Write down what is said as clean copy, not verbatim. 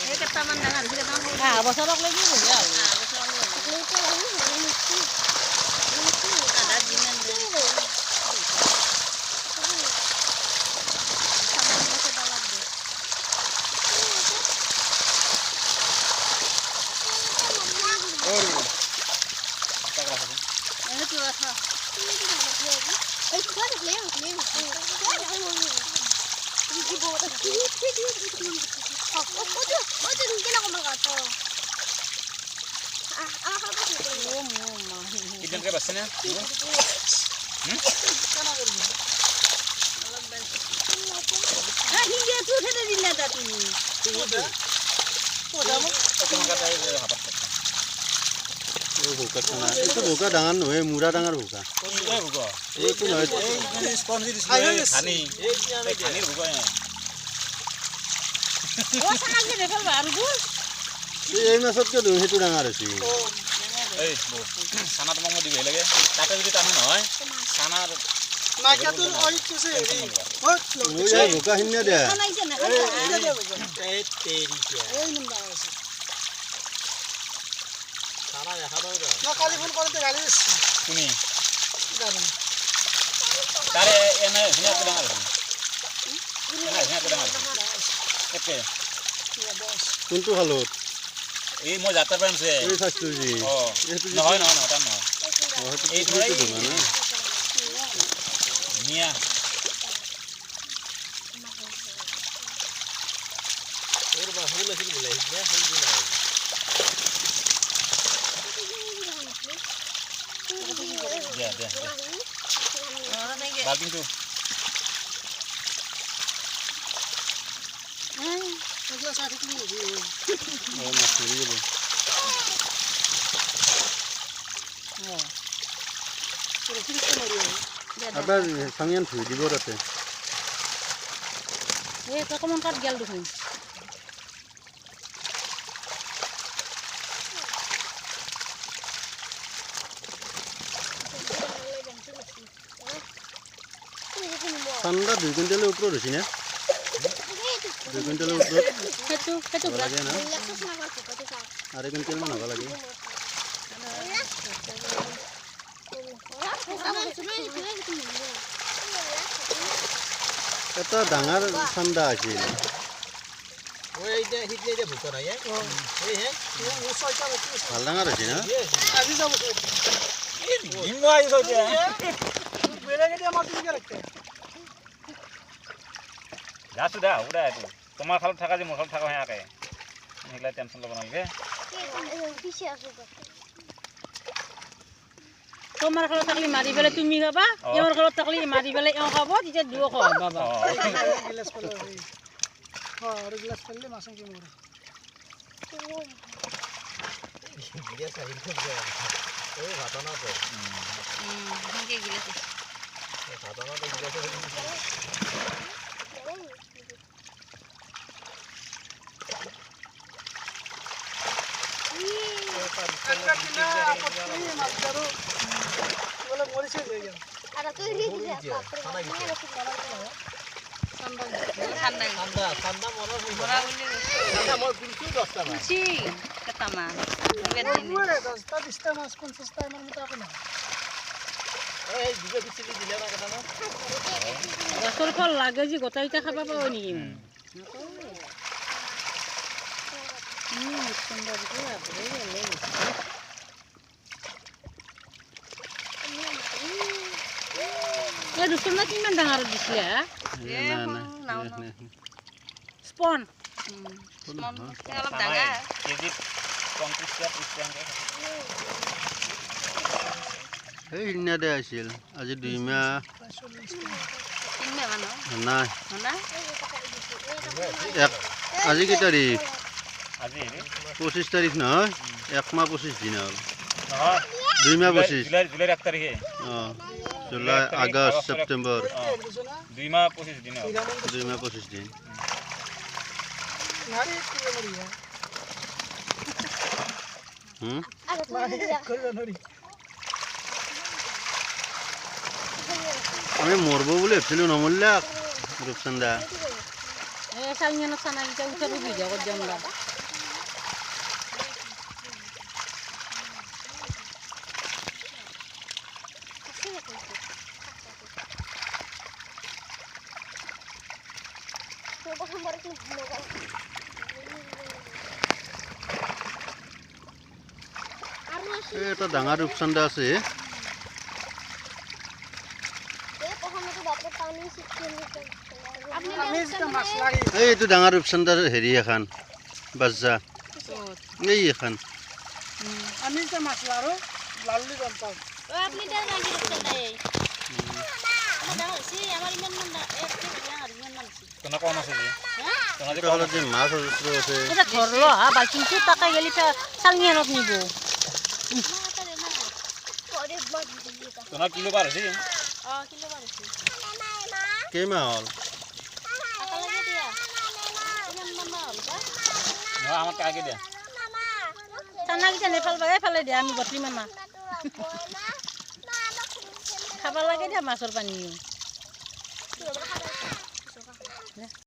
কেইটামান ডাঙৰ হৈছিলে বছৰক লাগি বঢ়িয়া হ'ব আধা যিমান Ikan kayak basahnya? hingga tuh ada di nada ini. itu buka dengan nuwe murah dengan buka. Itu nuwe. Ini sponsor di sini. Khani bukanya. oh sangat gede kan baru bos Ini masuk ke dulu itu dengan sih. Bu, sana tuh mau dibelah lagi. Tapi itu tahu nih, sana. Maka tuh orang itu sih. Nuwe buka ini ada. Mana aja nak? Nah kali pun kalau tinggal ini. Kuni. Tare enak, sini aku dengar. Enak, sini aku dengar. Oke. Untuk halut. Ini mau jatuh berapa sih? Ini satu sih. Oh, no, tan no. Oh, itu di mana? Nia. Ya. Balting tuh. Oh, masih ini. Apa sangian tuh di bawah tuh? kau mau kat gel dulu Tanda 2 kuintal ऊपर होती है ना? 2 kuintal ऊपर. Itu लगे ना? आधे quintal में होगा लगे. এটা ডাঙৰ ঠাণ্ডা আছিল ওই যে হিটলে যে ভুতৰ আয়ে এই হে ও ছয়টা ভাল ডাঙৰ হৈছে না আজি যাব Gimana itu dia? বেলেগে দিয়ে মাছ দিকে রাখতে Ya sudah itu. Tomar kalau thaka je, mau thaka hanya kayak. Ini kelihatan tension lo banal ke? তোমার kalau takli mari bela tumi apa yang kalau takli mari bela yang apa tidak dua kok baba glass পড়লো হ্যাঁ আর glass পড়লে মাছ কি মরে Dia sahih juga. Khatana tuh. Hingga gila sih. Khatana tuh juga tuh. আঙ্গা কিনা পড়তে মাছ ধরো বলে মরিছে হয়ে গেল Ada tuh ini juga. Sanda mono sih. Murah ini. Sanda mau kunci 10 টাকা. Kunci ketaman. Lihat ini. মরে দস্তা দিস্তা মাছ 50 টাকা মতো টাকা না এই দুটো বিচলি দিলে না কথা না গছৰ ফল লাগে যে গোটাইটা খাবা পাও নেকি সুন্দৰ দিয়া এই দুটা কিমান ডাঙৰ দিছিলে স্পন Kalau daga. Jadi konfliknya Christian kayak. এই সিদিনাতে আছিল আজি 2 মাহ Ini mana? নাই Mana? আজি কি তাৰিখ Aji ini. 25 তাৰিখ নহয় 1 মাহ 25 দিন হ'ল Oh. 2 মাহ 25 Julai 1 tarik ya. July August September 2 mah 25 din. 2 মাহ 25 দিন নারী কি মরিয়া করিবা নরি আমি মরব বলে ভাবছিলো নমরলা রূপচন্দা এই চালনিয়ানত চানা কিটা উঠাব ভিডিঅ' কৰি দিম এই এটা ডাঙৰ ৰূপচন্দা আছে এই এইটো ডাঙৰ ৰূপচন্দাৰ হেৰি এখন বাজ্জা এই এখন আমি যে মাছ লাৰু লাললি গম পাওঁ তোনা কোন আছে যে তোনা যে এইটো হ'লে যে মাছ অজস্ৰ আছে এটা ধৰলো হা বাল্টিংটো তাকে গেলি চালনি আনত নিব তোনা কিলো পার আছে কেইমাহ হ'ল না আমার কাকে দিয়া চানাকেইটা নেপালবা এইফালে দিয়া আমি বটলি মামা খাব লাগে দিয়া মাছৰ পানী